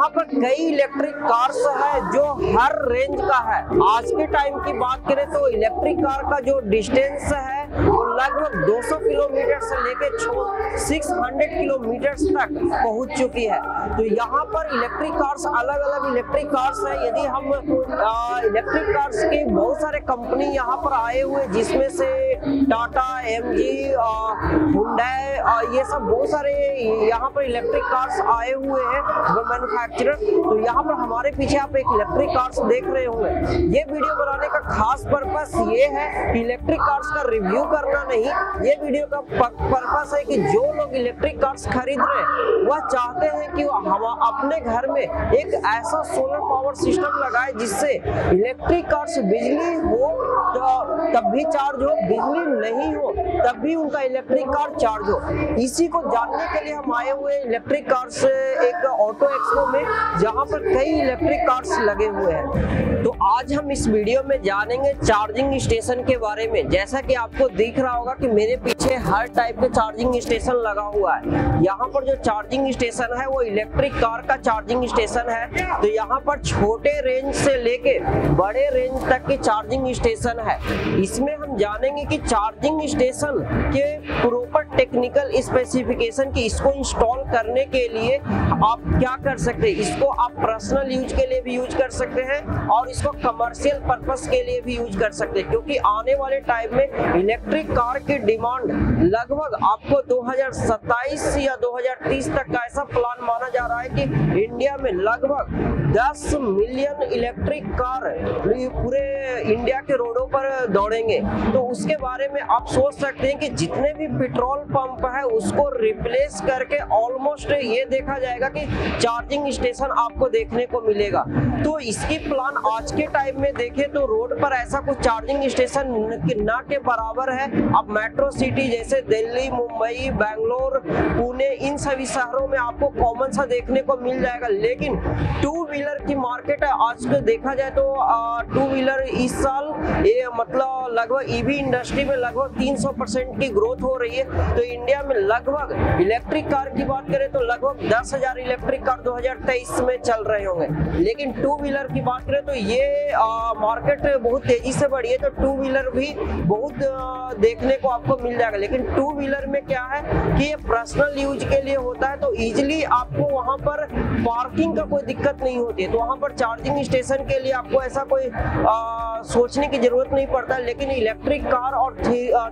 यहाँ पर कई इलेक्ट्रिक कार्स है जो हर रेंज का है। आज के टाइम की बात करें तो इलेक्ट्रिक कार का जो डिस्टेंस है वो लगभग 200 किलोमीटर से लेके 600 किलोमीटर तक पहुंच चुकी है। तो यहाँ पर इलेक्ट्रिक कार्स अलग अलग इलेक्ट्रिक कार्स है। यदि हम इलेक्ट्रिक कार्स के बहुत सारे कंपनी यहाँ पर आए हुए, जिसमें से टाटा, एमजी, हुंडई, ये सब बहुत सारे यहाँ पर इलेक्ट्रिक कार्स आए हुए हैं वो मैन्युफैक्चरर। तो यहाँ पर हमारे पीछे आप एक इलेक्ट्रिक कार्स देख रहे होंगे। ये वीडियो बनाने का खास पर्पस ये है कि इलेक्ट्रिक कार्स का रिव्यू करना नहीं, ये वीडियो का पर्पस है कि जो लोग इलेक्ट्रिक कार्स खरीद रहे हैं वह चाहते हैं कि हम अपने घर में एक ऐसा सोलर पावर सिस्टम लगाए जिससे इलेक्ट्रिक कार्स बिजली हो तो तब भी चार्ज हो, बिजली नहीं हो तब भी उनका इलेक्ट्रिक कार चार्ज हो। इसी को जानने के लिए हम आए हुए इलेक्ट्रिक कार्स एक ऑटो एक्सपो में, जहां पर कई इलेक्ट्रिक कार्स लगे हुए हैं। तो आज हम इस वीडियो में जानेंगे चार्जिंग स्टेशन के बारे में। जैसा कि आपको दिख रहा होगा कि मेरे पीछे हर टाइप के चार्जिंग स्टेशन लगा हुआ है। यहाँ पर जो चार्जिंग स्टेशन है वो इलेक्ट्रिक कार का चार्जिंग स्टेशन है। तो यहाँ पर छोटे रेंज से लेके बड़े रेंज तक के चार्जिंग स्टेशन है। इसमें हम जानेंगे कि चार्जिंग स्टेशन के प्रॉपर टेक्निकल स्पेसिफिकेशन की, इसको इंस्टॉल करने के लिए आप क्या कर सकते हैं। इसको आप पर्सनल यूज के लिए भी यूज कर सकते हैं और इसको कमर्शियल पर्पस के लिए भी यूज कर सकते हैं, क्योंकि आने वाले टाइम में इलेक्ट्रिक कार की डिमांड लगभग आपको 2027 या 2030 तक का ऐसा प्लान माना जा रहा है कि इंडिया में लगभग 10 मिलियन इलेक्ट्रिक कार पूरे इंडिया के रोडों पर दौड़ेंगे। तो उसके बारे में आप सोच सकते हैं कि जितने भी पेट्रोल पंप है उसको रिप्लेस करके ऑलमोस्ट ये देखा जाएगा कि चार्जिंग स्टेशन आपको देखने को मिलेगा। तो इसकी प्लान आज के टाइम में देखें तो रोड पर ऐसा कुछ चार्जिंग स्टेशन ना के बराबर है। अब मेट्रो सिटी जैसे दिल्ली, मुंबई, बेंगलोर, पुणे, इन सभी शहरों में आपको कॉमन सा देखने को मिल जाएगा। लेकिन टू व्हीलर की मार्केट है आज को देखा जाए तो टू व्हीलर इस साल ये मतलब लगभग ईवी इंडस्ट्री में लगभग 300% की ग्रोथ हो रही है। तो इंडिया में लगभग इलेक्ट्रिक कार की बात करें तो लगभग 10,000 इलेक्ट्रिक कार 2023 में चल रहे होंगे। लेकिन टू व्हीलर की बात करें तो ये मार्केट बहुत तेजी से बढ़ी है। तो टू व्हीलर भी बहुत देखने को आपको मिल जाएगा। लेकिन टू व्हीलर में क्या है कि ये पर्सनल यूज के लिए होता है, तो इजिली आपको वहां पर पार्किंग का कोई दिक्कत नहीं होती है। तो वहां पर चार्जिंग स्टेशन के लिए आपको ऐसा कोई सोचने की जरूरत नहीं पड़ता। लेकिन इलेक्ट्रिक कार और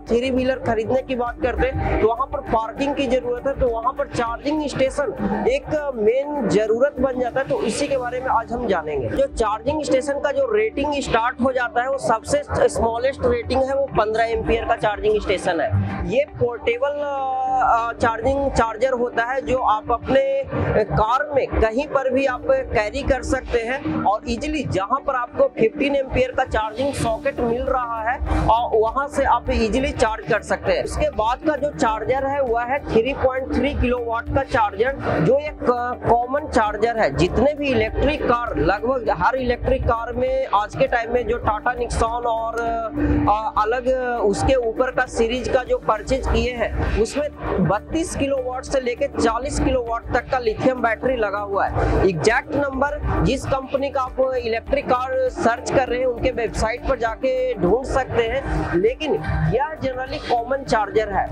थ्री व्हीलर खरीदने की बात करते हैं तो वहां पर पार्किंग की जरूरत है। तो वहां पर चार्जिंग स्टेशन एक मेन जरूरत बन जाता है। तो इसी के बारे में आज हम जानेंगे। जो चार्जिंग स्टेशन का जो रेटिंग स्टार्ट हो जाता है वो सबसे स्मॉलेस्ट रेटिंग है वो 15 एम्पियर का चार्जिंग स्टेशन है। ये पोर्टेबल चार्जिंग चार्जर होता है जो आप अपने कार में कहीं पर भी आप कैरी कर सकते हैं और इजिली जहां पर आपको 15 एम्पियर का चार्जिंग सॉकेट मिल रहा है और वहां से आप इजिली चार्ज कर सकते हैं। उसके बाद का जो चार्जर है वह है 3.3 किलोवाट का चार्जर, जो एक कॉमन चार्जर है। जितने भी इलेक्ट्रिक कार, लगभग हर इलेक्ट्रिक कार में आज के टाइम में जो टाटा निक्सॉन और अलग उसके ऊपर का सीरीज का जो परचेज किए हैं उसमें 32 किलोवाट से लेकर 40 किलोवाट तक का लिथियम बैटरी लगा हुआ है। एग्जैक्ट नंबर जिस कंपनी का आप इलेक्ट्रिक कार सर्च कर रहे हैं उनके वेबसाइट पर जाके ढूंढ सकते हैं। लेकिन यह जनरली कॉमन चार्जर है।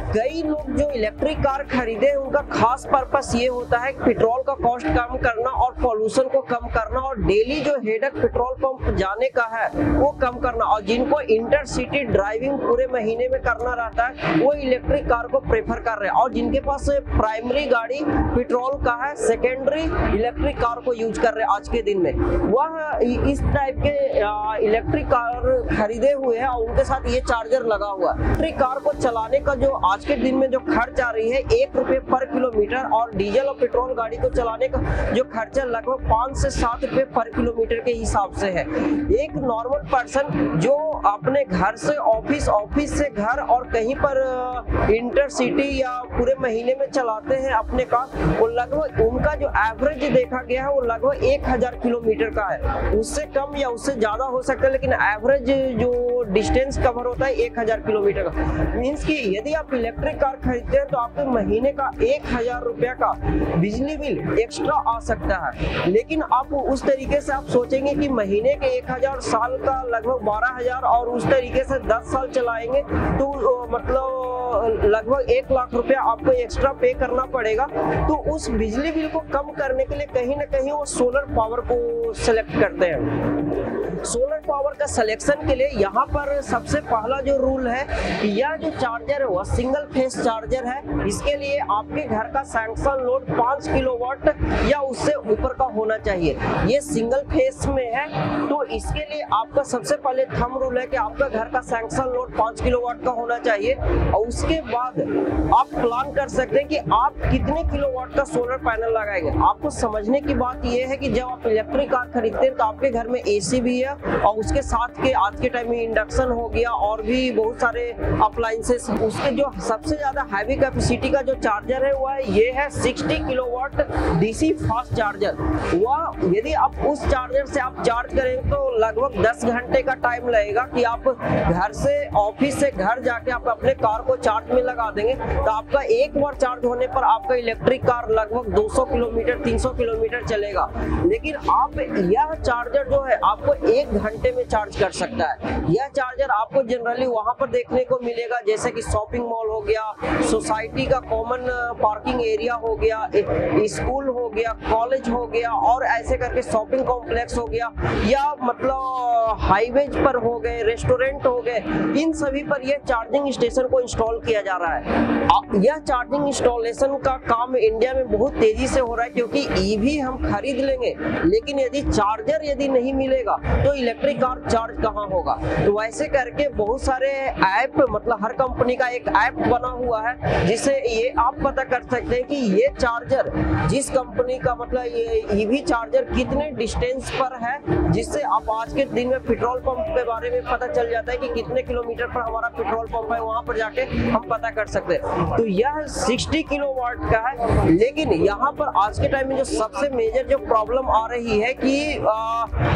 कई लोग जो इलेक्ट्रिक कार खरीदे हैं उनका खास पर्पस ये होता है पेट्रोल का कॉस्ट कम करना और पॉल्यूशन को कम करना और डेली जो हेडेक पेट्रोल पंप जाने का है वो कम करना। और जिनको इंटरसिटी ड्राइविंग पूरे महीने में करना रहता है वो इलेक्ट्रिक कार को प्रेफर कर रहे हैं। और जिनके पास प्राइमरी गाड़ी पेट्रोल का है, सेकेंडरी इलेक्ट्रिक कार को यूज कर रहे हैं आज के दिन में, वह इस टाइप के इलेक्ट्रिक कार खरीदे हुए हैं और उनके साथ ये चार्जर लगा हुआ है। इलेक्ट्रिक कार को चलाने का जो आज के दिन में जो खर्च आ रही है 1 रुपए पर किलोमीटर और डीजल और पेट्रोल गाड़ी को चलाने का जो खर्चा लगभग 5 से 7 रुपए पर किलोमीटर के हिसाब से है। एक नॉर्मल पर्सन जो अपने घर से ऑफिस, ऑफिस से घर और कहीं पर इंटरसिटी या पूरे महीने में चलाते हैं अपने कार, वो लगभग उनका जो एवरेज देखा गया है वो लगभग 1000 किलोमीटर का है। उससे कम या उससे ज्यादा हो सकता है लेकिन एवरेज जो डिस्टेंस कवर होता है 1000 किलोमीटर का। मीन्स कि यदि आप इलेक्ट्रिक कार खरीदते हैं तो आपके महीने का 1000 रुपया का बिजली बिल एक्स्ट्रा आ सकता है। लेकिन आप उस तरीके से आप सोचेंगे कि महीने के 1000, साल का लगभग 12000 और उस तरीके से 10 साल चलाएंगे तो मतलब लगभग 1 लाख रुपया आपको एक्स्ट्रा पे करना पड़ेगा। तो उस बिजली बिल को कम करने के लिए कहीं ना कहीं वो सोलर पावर को सिलेक्ट करते हैं। सोलर पावर का सिलेक्शन के लिए यहाँ पर सबसे पहला जो रूल है कि यह जो चार्जर है वह सिंगल फेस चार्जर है। इसके लिए आपके घर का सैंक्शन लोड 5 किलोवाट या उससे ऊपर का होना चाहिए। ये सिंगल फेस में है तो इसके लिए आपका सबसे पहले थंब रूल है कि आपका घर का सैंक्शन लोड 5 किलोवाट का होना चाहिए। और उसके बाद आप प्लान कर सकते हैं कि आप कितने किलोवाट का सोलर पैनल लगाएंगे। आपको समझने की बात यह है कि जब आप इलेक्ट्रिक कार खरीदते हैं तो आपके घर में एसी भी है और उसके साथ के आज के टाइम में इंडक्शन हो गया और भी बहुत सारे अप्लायंसेस। उसके जो सबसे ज्यादा हैवी कैपेसिटी का जो चार्जर है वह ये है 60 किलोवाट डीसी फास्ट चार्जर। वह यदि आप उस चार्जर से आप चार्ज करें तो लगभग 10 घंटे का टाइम लगेगा कि आप घर से ऑफिस से घर जाके आप अपने कार को चार्ज में लगा देंगे तो आपका एक बार चार्ज होने पर आपका इलेक्ट्रिक कार लगभग 200 किलोमीटर 300 किलोमीटर चलेगा। लेकिन आप यह चार्जर जो है आपको 1 घंटे में चार्ज कर सकता है। यह चार्जर आपको जनरली वहां पर देखने को मिलेगा जैसे कि शॉपिंग मॉल हो गया, सोसाइटी का कॉमन पार्किंग एरिया हो गया, स्कूल हो गया, कॉलेज हो गया और ऐसे करके शॉपिंग कॉम्प्लेक्स हो गया या मतलब हाईवेज पर हो गए, रेस्टोरेंट हो गए, इन सभी पर यह चार्जिंग स्टेशन को इंस्टॉल किया जा रहा है। यह चार्जिंग इंस्टॉलेशन का काम इंडिया में बहुत तेजी से हो रहा है क्योंकि ईवी हम खरीद लेंगे लेकिन यदि चार्जर यदि नहीं मिलेगा तो इलेक्ट्रिक कार चार्ज कहाँ होगा। तो वैसे करके बहुत सारे ऐप मतलब हर कंपनी का एक ऐप बना हुआ है जिससे ये आप पता कर सकते हैं कि ये चार्जर जिस कंपनी का मतलब ये ईवी चार्जर कितने डिस्टेंस पर है, जिससे आप आज के दिन में पेट्रोल पंप के बारे में पता चल जाता है कि कितने किलोमीटर पर हमारा पेट्रोल पंप है, वहां पर जाके हम पता कर सकते हैं। तो यह 60 किलोवाट का है। लेकिन यहाँ पर आज के टाइम में जो सबसे मेजर जो प्रॉब्लम आ रही है कि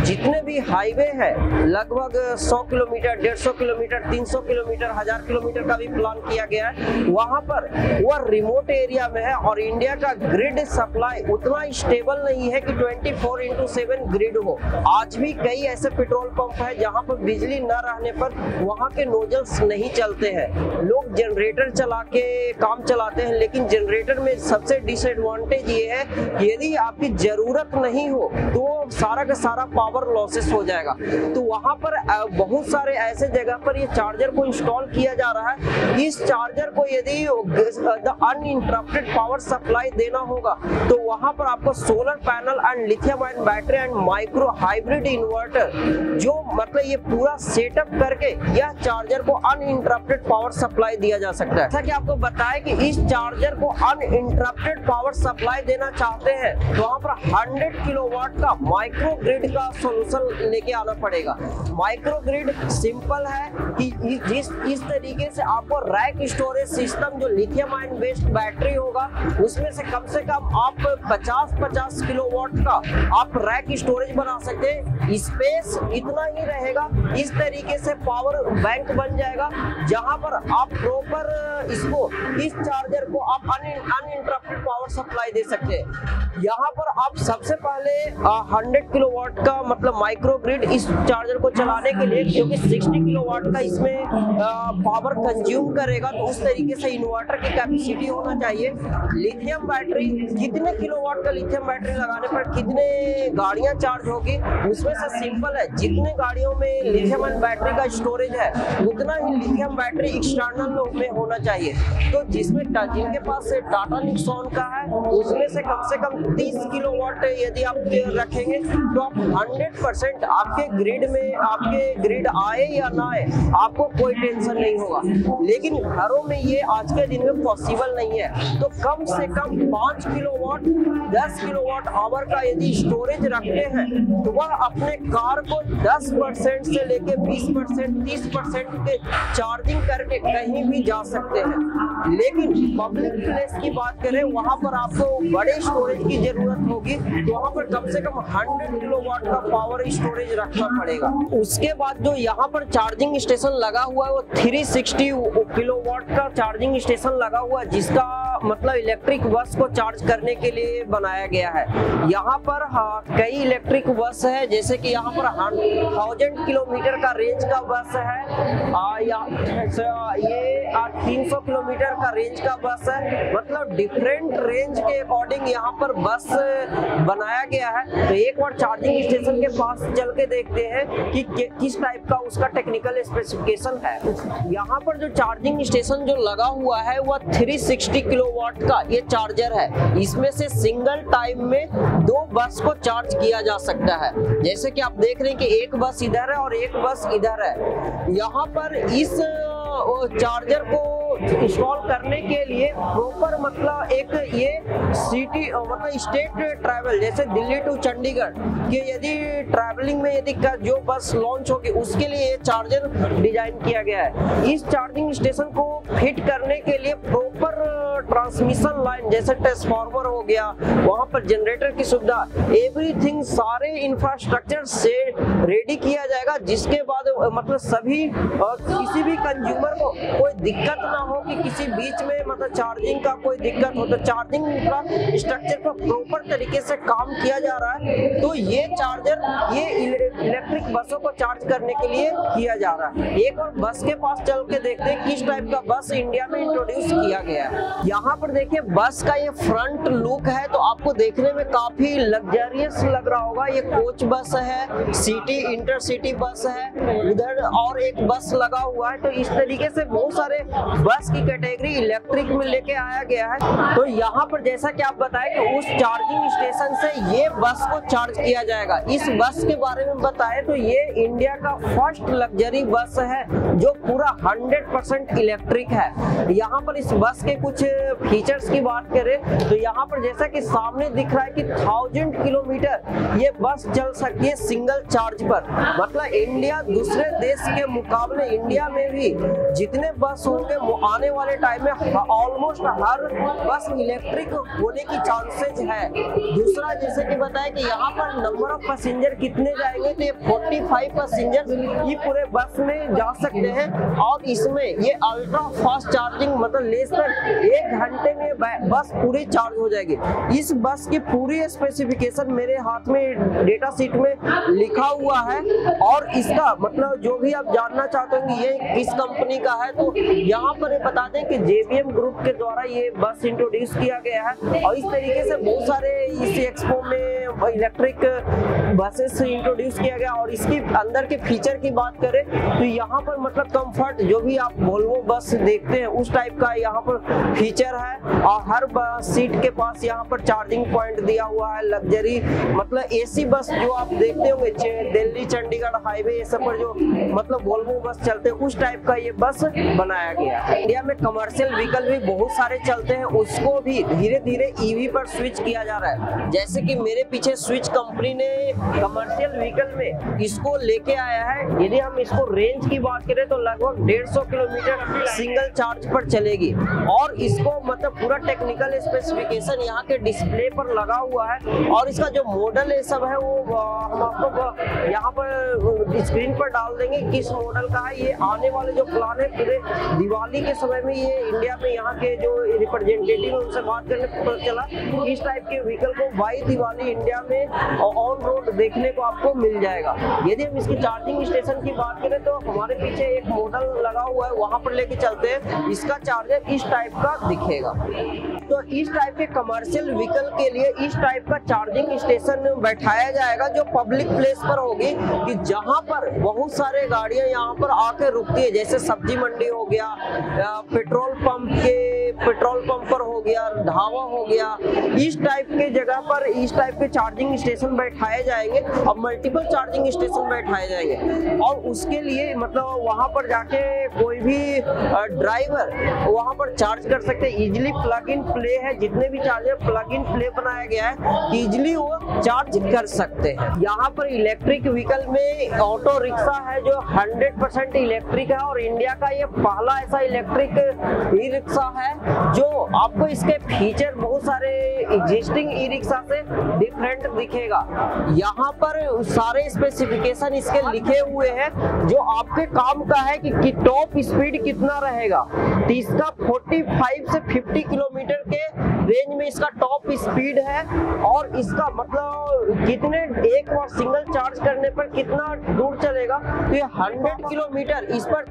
जितने भी हाईवे है लगभग 100 किलोमीटर 150 किलोमीटर 300 किलोमीटर 1000 किलोमीटर का भी प्लान किया गया है, वहां पर वह रिमोट एरिया में है और इंडिया का ग्रिड सप्लाई उतना स्टेबल नहीं है कि 24/7 ग्रिड हो। आज भी कई ऐसे पेट्रोल पंप है जहां पर बिजली न रहने पर वहां के नोजल्स नहीं चलते हैं। लोग जनरेटर चला के काम चलाते हैं लेकिन जनरेटर में सबसे डिसएडवांटेज ये है यदि आपकी जरूरत नहीं हो तो सारा का सारा पावर लॉसेस हो जाएगा। तो वहां पर बहुत सारे ऐसे जगह पर ये चार्जर को इंस्टॉल किया जा रहा है। इस चार्जर को यदि अनइंटरप्टेड पावर सप्लाई देना होगा तो वहां पर आपको solar panel and lithium ion battery and micro hybrid inverter जो मतलब ये पूरा सेटअप करके यह चार्जर को अनइंटरप्टेड पावर सप्लाई दिया जा सकता है। जैसा कि आपको बताया कि इस चार्जर को अनइंटरप्टेड पावर सप्लाई देना चाहते हैं तो वहां पर 100 किलोवाट का माइक्रो ग्रिड का सोल्यूशन लेके आना पड़ेगा। माइक्रो ग्रिड सिंपल है कि इस तरीके से आपको रैक स्टोरेज सिस्टम जो लिथियम आयन बेस्ड बैटरी होगा उसमें से कम आप 50 किलोवाट का आप रैक स्टोरेज बना सकते हैं। स्पेस इतना ही रहेगा। इस तरीके से पावर बैंक बन जाएगा जहां पर आप प्रॉपर इसको इस चार्जर को आप अनइंटरप्टेड पावर सप्लाई दे सकते हैं। यहाँ पर आप सबसे पहले 100 किलोवाट का मतलब माइक्रो ग्रिड इस चार्जर को चलाने के लिए क्योंकि 60 किलोवाट का इसमें पावर कंज्यूम करेगा तो उस तरीके से इन्वर्टर की कैपेसिटी होना चाहिए। लिथियम बैटरी कितने किलोवाट का लिथियम बैटरी लगाने पर कितने गाड़ियां चार्ज होगी उसमें से सिंपल है, जितने गाड़ियों में लिथियम आयन बैटरी का स्टोरेज है उतना ही लिथियम बैटरी एक्सटर्नल में होना चाहिए। तो जिनके पास से टाटा निक्सॉन का है उसमें से कम 30 किलोवाट यदि आप रखेंगे तो आप 100% आपके ग्रिड में आपके ग्रिड आए या ना आए आपको कोई टेंशन नहीं होगा। लेकिन घरों में ये आज के दिन में पॉसिबल नहीं है तो कम से कम 5 किलोवाट 10 किलोवाट आवर का यदि स्टोरेज रखते हैं तो वह अपने कार को 10% से लेके 20%, 30% के चार्जिंग करके कहीं भी जा सकते हैं। लेकिन पब्लिक प्लेस की बात करें, वहां पर आपको बड़े स्टोरेज की जरूरत होगी, तो वहां पर कम से कम 100 किलोवाट का पावर स्टोरेज रखना पड़ेगा। उसके बाद जो यहाँ पर चार्जिंग स्टेशन लगा हुआ है वो 360 किलोवाट का चार्जिंग स्टेशन लगा हुआ है, जिसका मतलब इलेक्ट्रिक बस को चार्ज करने के लिए बनाया गया है। यहाँ पर कई इलेक्ट्रिक बस है, जैसे कि यहाँ पर 1000 किलोमीटर का रेंज का बस है, ये 300 किलोमीटर का रेंज का बस है। मतलब डिफरेंट रेंज के अकॉर्डिंग यहाँ पर बस बनाया गया है। तो एक बार चार्जिंग स्टेशन के पास चल के देखते हैं कि किस टाइप का उसका टेक्निकल स्पेसिफिकेशन है। यहाँ पर जो चार्जिंग स्टेशन जो लगा हुआ है वह 360 किलोवाट का ये चार्जर है। इसमें से सिंगल टाइम में 2 बस को चार्ज किया जा सकता है। जैसे कि आप देख रहे हैं कि एक बस इधर है और एक बस इधर है। यहाँ पर इस चार्जर को इंस्टॉल करने के लिए प्रॉपर मतलब एक ये सिटी मतलब स्टेट ट्रैवल, जैसे दिल्ली टू चंडीगढ़ के यदि ट्रैवलिंग में यदि जो बस लॉन्च होगी उसके लिए ये चार्जर डिजाइन किया गया है। इस चार्जिंग स्टेशन को फिट करने के लिए प्रॉपर ट्रांसमिशन लाइन, जैसे ट्रांसफार्मर हो गया, वहां पर जनरेटर की सुविधा, एवरीथिंग सारे इंफ्रास्ट्रक्चर से रेडी किया जाएगा, जिसके बाद मतलब सभी किसी भी कंज्यूमर को कोई दिक्कत ना हो कि किसी बीच में मतलब चार्जिंग का कोई दिक्कत हो। तो चार्जिंग इंफ्रास्ट्रक्चर पर प्रॉपर तरीके से काम किया जा रहा है। तो ये चार्जर ये इलेक्ट्रिक बसों को चार्ज करने के लिए किया जा रहा है। एक और बस के पास चल के देखते हैं किस टाइप का बस इंडिया में इंट्रोड्यूस किया गया है। यहाँ पर देखिए बस का ये फ्रंट लुक है, तो आपको देखने में काफी लग्जरियस लग रहा होगा। ये कोच बस है, सिटी इंटरसिटी बस है, उधर और एक बस लगा हुआ है। तो इस तरीके से बहुत सारे बस की कैटेगरी इलेक्ट्रिक में लेके आया गया है। तो यहाँ पर जैसा कि आप बताएं कि उस चार्जिंग स्टेशन से ये बस को चार्ज किया जाएगा। इस बस के बारे में बताएं तो ये इंडिया का फर्स्ट लग्जरी बस है जो पूरा 100% इलेक्ट्रिक है। यहाँ पर इस बस के कुछ फीचर्स की बात करें तो यहाँ पर जैसा कि सामने दिख रहा है कि 1000 किलोमीटर ये बस चल सकती है सिंगल चार्ज पर। मतलब इंडिया दूसरे देश के मुकाबले इंडिया में भी जितने बस होंगे आने वाले टाइम में ऑलमोस्ट हर बस इलेक्ट्रिक होने की चांसेज है। दूसरा जैसे कि बताया कि यहाँ पर नंबर ऑफ पैसेंजर कितने जाएंगे, तो ये 45 पैसेंजर ये पूरे बस में जा सकते हैं। और इसमें ये अल्ट्रा फास्ट चार्जिंग मतलब लेस तक 1 घंटे में बस पूरी चार्ज हो जाएगी। इस बस की पूरी स्पेसिफिकेशन मेरे हाथ में डेटा शीट में लिखा हुआ है। और इसका मतलब जो भी आप जानना चाहते हैं ये किस कंपनी का है, तो यहाँ पर बता दें कि JBM ग्रुप के द्वारा ये बस इंट्रोड्यूस किया गया है। और इस तरीके से बहुत सारे इस एक्सपो में इलेक्ट्रिक बसेस इंट्रोड्यूस किया गया। और इसकी अंदर के फीचर की बात करें तो यहाँ पर मतलब कंफर्ट जो भी आप वोल्वो बस देखते हैं उस टाइप का यहाँ पर फीचर है। और हर सीट के पास यहाँ पर चार्जिंग पॉइंट दिया हुआ है। लग्जरी मतलब AC बस जो आप देखते होंगे दिल्ली चंडीगढ़ हाईवे ये सब पर जो मतलब वोल्वो बस चलते हैं उस टाइप का ये बस बनाया गया है। इंडिया में कमर्शियल व्हीकल भी बहुत सारे चलते हैं, उसको भी धीरे धीरे EV पर स्विच किया जा रहा है। जैसे कि मेरे पीछे स्विच कंपनी ने कमर्शियल व्हीकल में इसको लेके आया है। यदि हम इसको रेंज की बात करें तो लगभग 150 किलोमीटर सिंगल चार्ज पर चलेगी। और इसको मतलब पूरा टेक्निकल स्पेसिफिकेशन यहाँ के डिस्प्ले पर लगा हुआ है। और इसका जो मॉडल ये सब है वो हम आपको यहाँ पर स्क्रीन पर डाल देंगे किस मॉडल का है। ये आने वाले जो प्लान है पूरे दिवाली के समय में ये इंडिया में यहाँ के जो रिप्रेजेंटेटिव है उनसे बात करने को पता चला इस टाइप के व्हीकल को बाई दिवाली इंडिया में ऑन रोड देखने को आपको मिल जाएगा। यदि हम इसकी चार्जिंग स्टेशन की बात करें तो हमारे पीछे एक मॉडल लगा हुआ है, वहां पर लेके चलते हैं। इसका चार्जर इस टाइप का दिखेगा। तो इस टाइप के कमर्शियल व्हीकल के लिए इस टाइप का चार्जिंग स्टेशन बैठाया जाएगा जो पब्लिक प्लेस पर होगी, कि जहां पर बहुत सारे गाड़ियां यहाँ पर आकर रुकती है। जैसे सब्जी मंडी हो गया, पेट्रोल पंप के पेट्रोल पंप पर हो गया, ढाबा हो गया, इस टाइप के जगह पर इस टाइप के चार्जिंग स्टेशन बैठाए जाएंगे और मल्टीपल चार्जिंग स्टेशन बैठाए जाएंगे। और उसके लिए मतलब वहां पर जाके कोई भी ड्राइवर वहां पर चार्ज कर सकते हैं। इजिली प्लग इन प्ले है, जितने भी चार्जर प्लग इन प्ले बनाया गया है इजिली वो चार्ज कर सकते हैं। यहाँ पर इलेक्ट्रिक व्हीकल में ऑटो रिक्शा है जो 100% इलेक्ट्रिक है और इंडिया का ये पहला ऐसा इलेक्ट्रिक ई रिक्शा है जो आपको इसके फीचर बहुत सारे एग्जिस्टिंग ई रिक्शा से डिफरेंट दिखेगा। यहाँ पर सारे स्पेसिफिकेशन इसके लिखे हुए हैं जो आपके काम का है कि टॉप स्पीड कितना रहेगा। तो इसका 45 से 50 किलोमीटर के रेंज में इसका टॉप स्पीड है और इसका मतलब कितने एक बार सिंगल चार्ज करने पर कितना दूर चलेगा। तो ये 100 किलोमीटर इस पर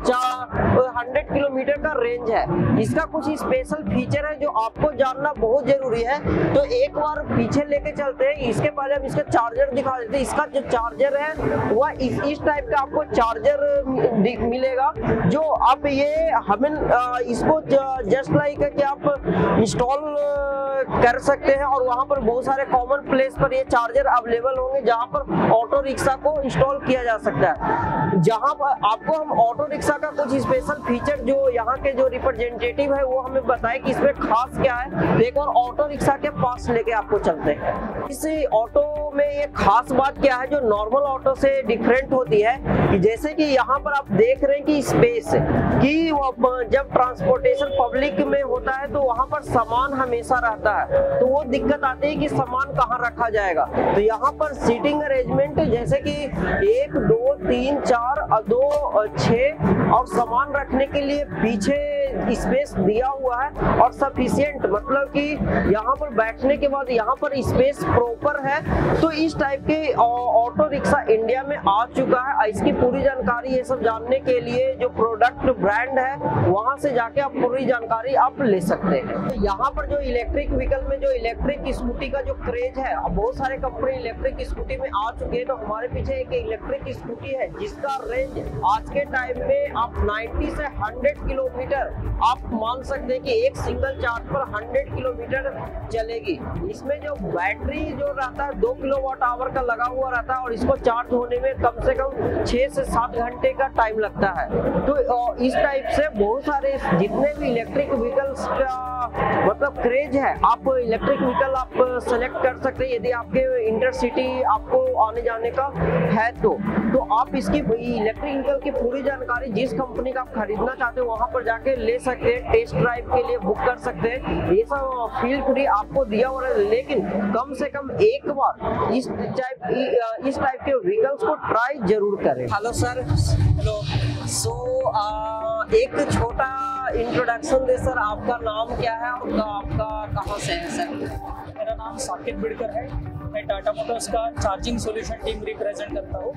100 किलोमीटर का रेंज है। इसका कुछ स्पेशल फीचर है जो आपको जानना बहुत जरूरी है। तो एक बार पीछे लेके चलते हैं, इसके पहले हम इसका चार्जर दिखा देते हैं। इसका जो चार्जर है वह इस टाइप का आपको चार्जर मिलेगा जो आप ये हमें इसको जस्ट लाइक है कि आप इंस्टॉल कर सकते हैं और वहां पर बहुत सारे कॉमन प्लेस पर ये चार्जर अवेलेबल होंगे जहां पर ऑटो रिक्शा को इंस्टॉल किया जा सकता है। जहां पर आपको हम ऑटो रिक्शा का कुछ स्पेशल फीचर जो यहाँ के जो रिप्रेजेंटेटिव है वो हमें बताए कि इसमें खास क्या है। एक और ऑटो रिक्शा के पास लेके आपको चलते हैं। इस ऑटो में ये खास बात क्या है जो नॉर्मल ऑटो से डिफरेंट होती है कि जैसे कि यहाँ पर आप देख रहे हैं कि स्पेस कि जब ट्रांसपोर्टेशन पब्लिक में होता है तो वहां पर सामान हमेशा रहता है तो वो दिक्कत आती है कि सामान कहाँ रखा जाएगा। तो यहाँ पर सीटिंग अरेंजमेंट जैसे कि 1 2 3 4 2 6 और सामान रखने के लिए पीछे स्पेस दिया हुआ है और सफिशिएंट मतलब कि यहाँ पर बैठने के बाद यहाँ पर स्पेस प्रॉपर है। तो इस टाइप के ऑटो रिक्शा इंडिया में आ चुका है। इसकी पूरी जानकारी ये सब जानने के लिए जो प्रोडक्ट ब्रांड है वहां से जाके आप पूरी जानकारी आप ले सकते हैं। तो यहाँ पर जो इलेक्ट्रिक व्हीकल में जो इलेक्ट्रिक स्कूटी का जो क्रेज है, अब बहुत सारे कंपनी इलेक्ट्रिक स्कूटी में आ चुके हैं। तो हमारे पीछे एक इलेक्ट्रिक स्कूटी है जिसका रेंज आज के टाइम में आप 90 से 100 किलोमीटर आप मान सकते हैं कि एक सिंगल चार्ज पर 100 किलोमीटर चलेगी। इसमें जो बैटरी जो रहता है 2 किलोवाट आवर का लगा हुआ रहता है और इसको चार्ज होने में कम से कम 6 से 7 घंटे का टाइम लगता है। तो इस टाइप से बहुत सारे जितने भी इलेक्ट्रिक व्हीकल्स का मतलब क्रेज है, आप इलेक्ट्रिक व्हीकल आप सेलेक्ट कर सकते हैं यदि आपके इंटरसिटी आपको आने जाने का है तो आप इसकी इलेक्ट्रिक व्हीकल की पूरी जानकारी जिस कंपनी का आप खरीदना चाहते हैं वहां पर जाके ले सकते हैं। टेस्ट ड्राइव के लिए बुक कर सकते हैं। ये सब फील फ्री आपको दिया हुआ है, लेकिन कम से कम एक बार इस टाइप के व्हीकल्स को ट्राई जरूर करें। Hello sir. हेलो। सो एक छोटा इंट्रोडक्शन दे सर, आपका नाम क्या है और आपका कहाँ से है सर? मेरा नाम साकिब बिडकर है। मैं टाटा मोटर्स का चार्जिंग सॉल्यूशन टीम रिप्रेजेंट करता हूँ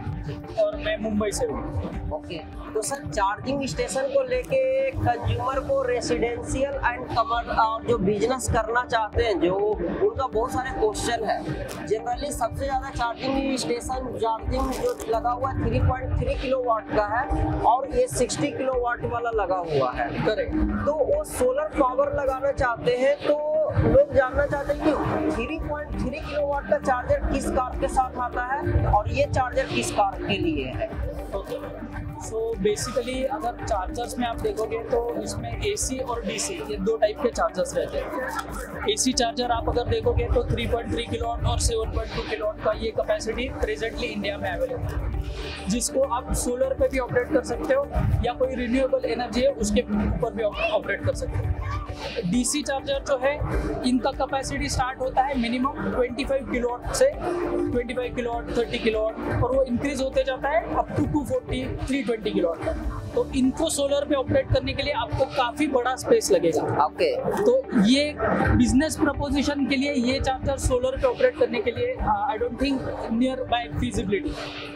और मैं मुंबई से हूँ। ओके, तो सर चार्जिंग स्टेशन को लेके कंज्यूमर को रेसिडेंशियल एंड कमर्शियल और जो बिजनेस करना चाहते हैं जो उनका बहुत सारे क्वेश्चन है। जनरली सबसे ज्यादा चार्जिंग जो लगा हुआ है 3.3 किलोवाट का है और ये 60 किलोवाट वाला लगा हुआ है। करेक्ट। तो वो सोलर पावर लगाना चाहते हैं तो लोग जानना चाहते हैं कि 3.3 किलोवाट का चार्जर किस कार के साथ आता है और ये चार्जर किस कार के लिए है। सो बेसिकली अगर चार्जर्स में आप देखोगे तो इसमें AC और DC ये 2 टाइप के चार्जर्स रहते हैं। AC चार्जर आप अगर देखोगे तो 3.3 किलोवाट और 7.2 किलोवाट का ये कैपेसिटी प्रेजेंटली इंडिया में अवेलेबल है, जिसको आप सोलर पे भी ऑपरेट कर सकते हो या कोई रिन्यूएबल एनर्जी है उसके ऊपर भी ऑपरेट कर सकते हो। DC चार्जर जो है इनका कैपेसिटी स्टार्ट होता है मिनिमम 25 किलोवाट से 25 किलोवाट 30 किलोवाट और वो इंक्रीज होते जाता है अप टू 240 320 किलोवाट तक। तो इनको सोलर पे ऑपरेट करने के लिए आपको काफी बड़ा स्पेस लगेगा। ओके। तो ये बिजनेस प्रपोजिशन के लिए ये चार्जर सोलर पे ऑपरेट करने के लिए I don't think near by feasibility.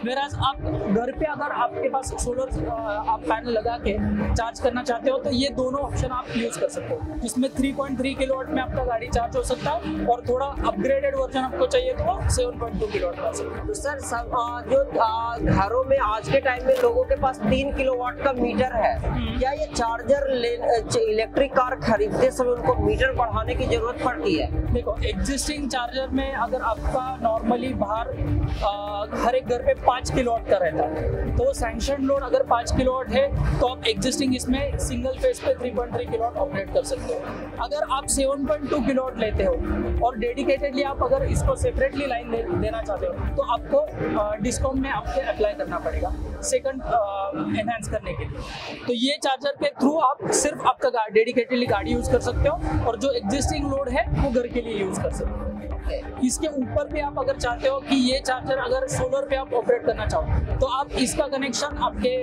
वेराज आप घर पे अगर आपके पास सोलर आप पैनल लगा के चार्ज करना चाहते हो तो ये दोनों ऑप्शन आप यूज कर सकते हो, जिसमें 3.3 किलोवाट में आपका गाड़ी चार्ज हो सकता है और थोड़ा अपग्रेडेड वर्जन आपको चाहिए तो 7.2 किलोवाट का सकता है। तो सर जो घरों में आज के टाइम में लोगों के पास 3 किलोवाट का मीटर है, क्या ये चार्जर इलेक्ट्रिक कार खरीदते समय उनको मीटर बढ़ाने की जरूरत पड़ती है? देखो, एग्जिस्टिंग चार्जर में अगर आपका नॉर्मली बाहर हर एक घर पे 5 किलोवाट का रहता है, तो सैंक्शन लोड अगर 5 किलोवाट है तो आप एग्जिस्टिंग इसमें सिंगल फेज पे 3.3 किलोवाट ऑपरेट कर सकते हो। अगर आप 7.2 किलोवाट लेते हो और डेडिकेटेडली आप अगर इसको सेपरेटली लाइन देना चाहते हो तो आपको डिस्काउंट में आपको अप्लाई करना पड़ेगा सेकंड एनहांस करने के लिए। तो ये चार्जर के थ्रू आप सिर्फ आपका डेडिकेटेडली गाड़ी यूज कर सकते हो और जो एग्जिस्टिंग लोड है वो घर के लिए यूज कर सकते हो। इसके ऊपर भी आप अगर चाहते हो कि ये चार्जर अगर सोलर पे आप ऑपरेट करना चाहो तो आप इसका कनेक्शन आपके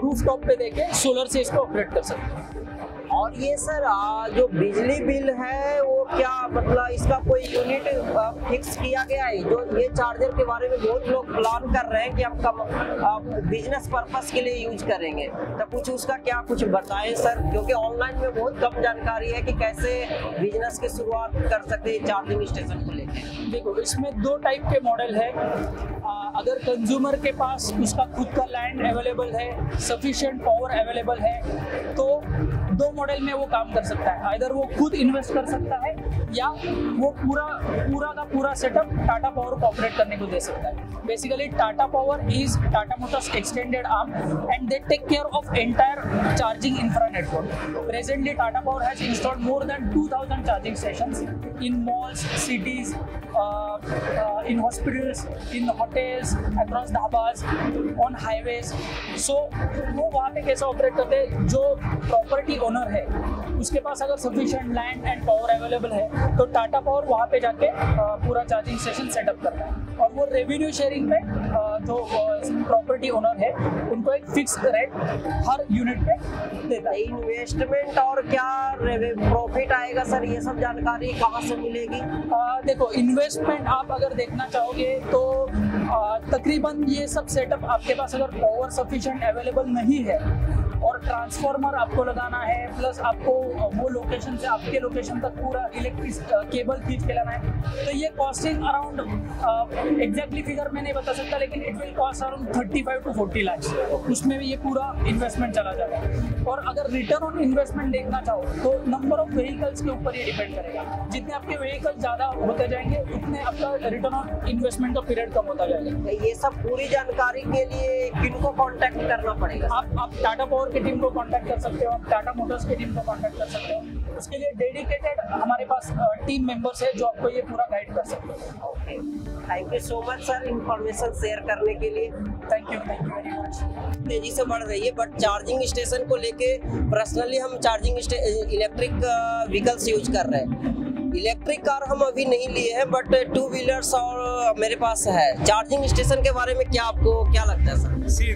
रूफ टॉप पे देके सोलर से इसको ऑपरेट कर सकते हो। और ये सर जो बिजली बिल है वो क्या मतलब इसका कोई यूनिट फिक्स किया गया है? जो ये चार्जर के बारे में बहुत लोग प्लान कर रहे हैं कि हम बिजनेस पर्पस के लिए यूज करेंगे, तो कुछ उसका क्या कुछ बताएं सर, क्योंकि ऑनलाइन में बहुत कम जानकारी है कि कैसे बिजनेस की शुरुआत कर सकते हैं चार्जिंग स्टेशन को लेकर। देखो, इसमें 2 टाइप के मॉडल है। अगर कंज्यूमर के पास उसका खुद का लैंड अवेलेबल है, सफिशिएंट पावर अवेलेबल है, तो 2 मॉडल में वो काम कर सकता है। आइदर वो खुद इन्वेस्ट कर सकता है या वो पूरा का पूरा सेटअप टाटा पावर को ऑपरेट करने को दे सकता है। Basically Tata Power is Tata Motors extended arm and they take care of entire charging infra network. Presently Tata Power has installed more than 2000 charging stations in malls, cities, in hospitals, in hotels, across dhabas, on highways. So वो वहाँ पे कैसे operate करते हैं? जो property owner है उसके पास अगर sufficient land and power available है तो टाटा पावर वहाँ पे जाके पूरा चार्जिंग स्टेशन सेटअप करता है और वो रेवेन्यू शेयरिंग पे जो प्रॉपर्टी ओनर है उनको एक फिक्स रेट हर यूनिट पे देता है। इन्वेस्टमेंट और क्या प्रॉफिट आएगा सर, ये सब जानकारी कहाँ से मिलेगी? देखो, इन्वेस्टमेंट आप अगर देखना चाहोगे तो तकरीबन ये सब सेटअप आपके पास अगर पावर सफिशिएंट अवेलेबल नहीं है और ट्रांसफार्मर आपको लगाना है, प्लस आपको वो लोकेशन से आपके लोकेशन तक पूरा इलेक्ट्रिक केबल खींच के लाना है, तो ये कॉस्टिंग अराउंड एग्जैक्टली फिगर मैं नहीं बता सकता, लेकिन it will cost around 35 to 40 lakh. उसमें भी ये पूरा इन्वेस्टमेंट चला जाएगा। और अगर रिटर्न ऑन इन्वेस्टमेंट देखना चाहो तो नंबर ऑफ व्हीकल्स के ऊपर ये डिपेंड करेगा। जितने आपके व्हीकल ज़्यादा होते जाएंगे उतने आपका रिटर्न ऑन इन्वेस्टमेंट का पीरियड कम होता जाएगा। ये सब पूरी जानकारी के लिए किनको कॉन्टैक्ट करना पड़ेगा? आप टाटा पावर की टीम को कांटेक्ट कर सकते हो, आप टाटा मोटर्स की टीम को कांटेक्ट कर सकते हो। उसके लिए डेडिकेटेड हमारे पास टीम मेंबर्स है जो आपको ये पूरा गाइड कर सकते हैं। Okay, thank you so much sir information share करने के लिए। Thank you very much. तेजी से बढ़ रही है बट चार्जिंग स्टेशन को लेके पर्सनली हम चार्जिंग इलेक्ट्रिक व्हीकल्स यूज कर रहे हैं। इलेक्ट्रिक कार हम अभी नहीं लिए हैं बट 2 व्हीलर्स और मेरे पास है। चार्जिंग स्टेशन के बारे में क्या आपको क्या लगता है sir? See,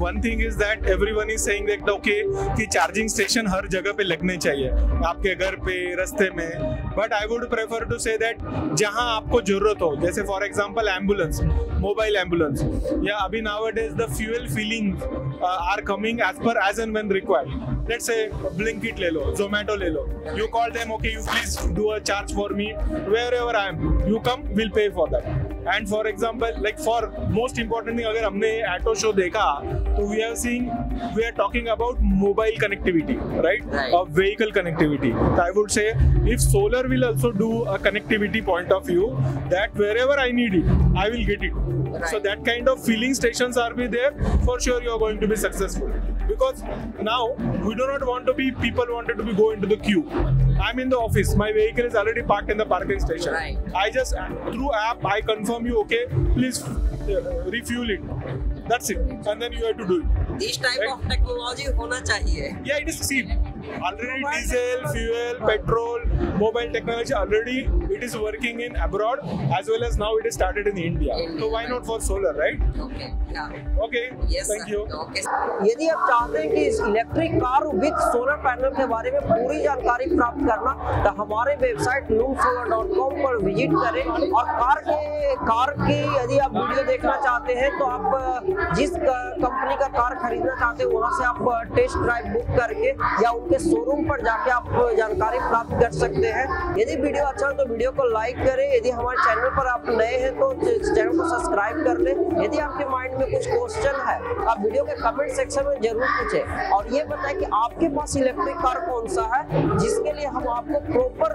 one thing is that everyone is saying that okay कि चार्जिंग स्टेशन हर जगह पे लगने चाहिए, आपके घर पे, रास्ते में, but I would prefer to say that जहां आपको जरूरत हो, जैसे for example ambulance, mobile ambulance, या अभी nowadays the fuel filling are coming as and when required. Let's say Blinkit ले लो, Zomato ले लो, you call them, okay, you please do a charge for me wherever I am, you come, we'll pay for that. And for example, like for most important thing, अगर हमने auto show देखा तो we are talking about mobile connectivity, right? Of vehicle connectivity. So I would say if solar will also do a connectivity point of view, that wherever I need it, I will get it. Right. So that kind of filling stations are be there, for sure you are going to be successful. Because now we do not want to be, people wanted to be go into the queue. I'm in the office, my vehicle is already parked in the parking station. Right. I just through app I confirm you, okay, please refuel it. That's it, and then you have to do it. This type right? of technology होना चाहिए. Yeah, it is seen. Already diesel, fuel, petrol, mobile technology already it is working in abroad as well as now it is started in India. So why not for solar, right? Okay. Yeah. Okay. Yes. Thank you. Okay. यदि आप चाहते हैं कि इस electric car with solar panel के बारे में पूरी जानकारी प्राप्त करना तो हमारे वेबसाइट loomsolar.com पर विजिट करें और कार की यदि आप वीडियो देखना चाहते हैं तो आप जिस कंपनी का कार खरीदना चाहते हैं वहां से आप टेस्ट ड्राइव बुक करके या उनके के शोरूम पर जाके आप जानकारी प्राप्त कर सकते हैं। यदि वीडियो अच्छा हो तो वीडियो को लाइक करें। यदि हमारे चैनल पर आप नए हैं तो चैनल को सब्सक्राइब कर लें। यदि आपके माइंड में कुछ क्वेश्चन है तो आप वीडियो के कमेंट सेक्शन में जरूर पूछें और ये बताएं कि आपके पास इलेक्ट्रिक कार कौन सा है, जिसके लिए हम आपको प्रॉपर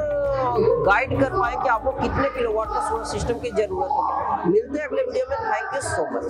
गाइड कर पाए कि आपको कितने किलोवाट का सोलर सिस्टम की जरूरत है। मिलते हैं अगले वीडियो में। Thank you so much.